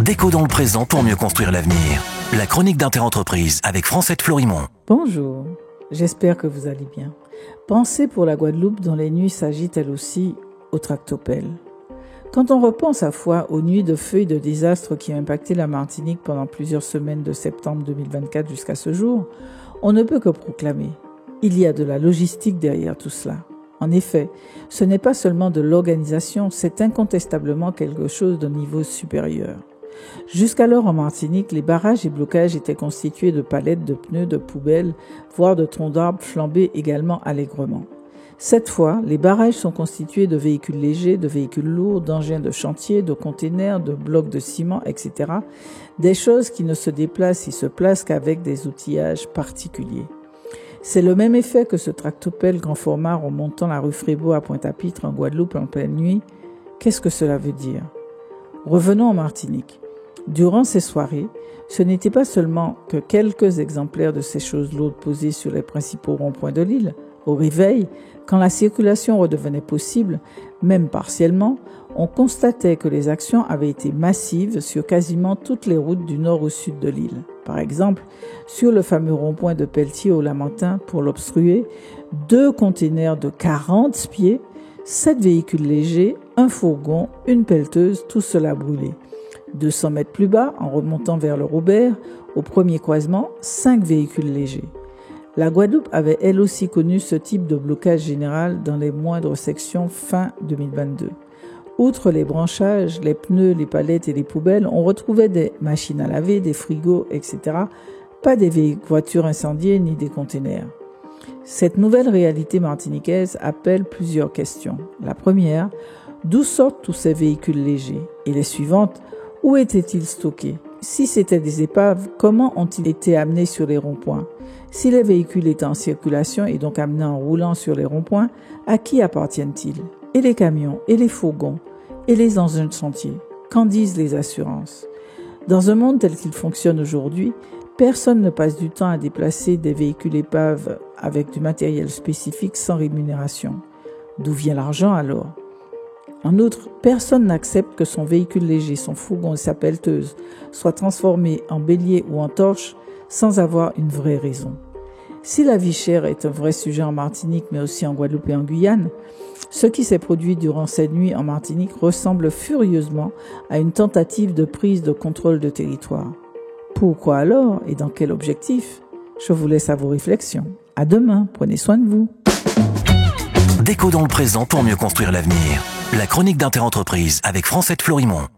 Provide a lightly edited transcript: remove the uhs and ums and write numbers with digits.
Déco dans le présent pour mieux construire l'avenir. La chronique d'Interentreprise avec Francette Florimond. Bonjour, j'espère que vous allez bien. Pensez pour la Guadeloupe dont les nuits s'agitent elles aussi au tractopelle. Quand on repense à fois aux nuits de feu et de désastres qui ont impacté la Martinique pendant plusieurs semaines de septembre 2024 jusqu'à ce jour, on ne peut que proclamer. Il y a de la logistique derrière tout cela. En effet, ce n'est pas seulement de l'organisation, c'est incontestablement quelque chose de niveau supérieur. Jusqu'alors en Martinique, les barrages et blocages étaient constitués de palettes, de pneus, de poubelles, voire de troncs d'arbres flambés également allègrement. Cette fois, les barrages sont constitués de véhicules légers, de véhicules lourds, d'engins de chantier, de containers, de blocs de ciment, etc. Des choses qui ne se déplacent et se placent qu'avec des outillages particuliers. C'est le même effet que ce tractopelle grand format remontant la rue Frébeau à Pointe-à-Pitre en Guadeloupe en pleine nuit. Qu'est-ce que cela veut dire ? Revenons en Martinique. Durant ces soirées, ce n'était pas seulement que quelques exemplaires de ces choses lourdes posées sur les principaux ronds-points de l'île. Au réveil, quand la circulation redevenait possible, même partiellement, on constatait que les actions avaient été massives sur quasiment toutes les routes du nord au sud de l'île. Par exemple, sur le fameux rond-point de Pelletier au Lamentin, pour l'obstruer, 2 containers de 40 pieds, 7 véhicules légers, un fourgon, une pelleteuse, tout cela brûlé. 200 mètres plus bas, en remontant vers le Robert, au premier croisement, 5 véhicules légers. La Guadeloupe avait elle aussi connu ce type de blocage général dans les moindres sections fin 2022. Outre les branchages, les pneus, les palettes et les poubelles, on retrouvait des machines à laver, des frigos, etc. Pas des voitures incendiées ni des containers. Cette nouvelle réalité martiniquaise appelle plusieurs questions. La première, d'où sortent tous ces véhicules légers ? Et les suivantes, où étaient-ils stockés ? Si c'étaient des épaves, comment ont-ils été amenés sur les ronds-points ? Si les véhicules étaient en circulation et donc amenés en roulant sur les ronds-points, à qui appartiennent-ils ? Et les camions, et les fourgons, et les engins de chantier, qu'en disent les assurances ? Dans un monde tel qu'il fonctionne aujourd'hui, personne ne passe du temps à déplacer des véhicules épaves avec du matériel spécifique sans rémunération. D'où vient l'argent alors ? En outre, personne n'accepte que son véhicule léger, son fourgon et sa pelleteuse soient transformés en bélier ou en torche sans avoir une vraie raison. Si la vie chère est un vrai sujet en Martinique, mais aussi en Guadeloupe et en Guyane, ce qui s'est produit durant cette nuit en Martinique ressemble furieusement à une tentative de prise de contrôle de territoire. Pourquoi alors et dans quel objectif ? Je vous laisse à vos réflexions. À demain, prenez soin de vous. Déco dans le présent pour mieux construire l'avenir. La chronique d'Interentreprise avec Francette Florimond.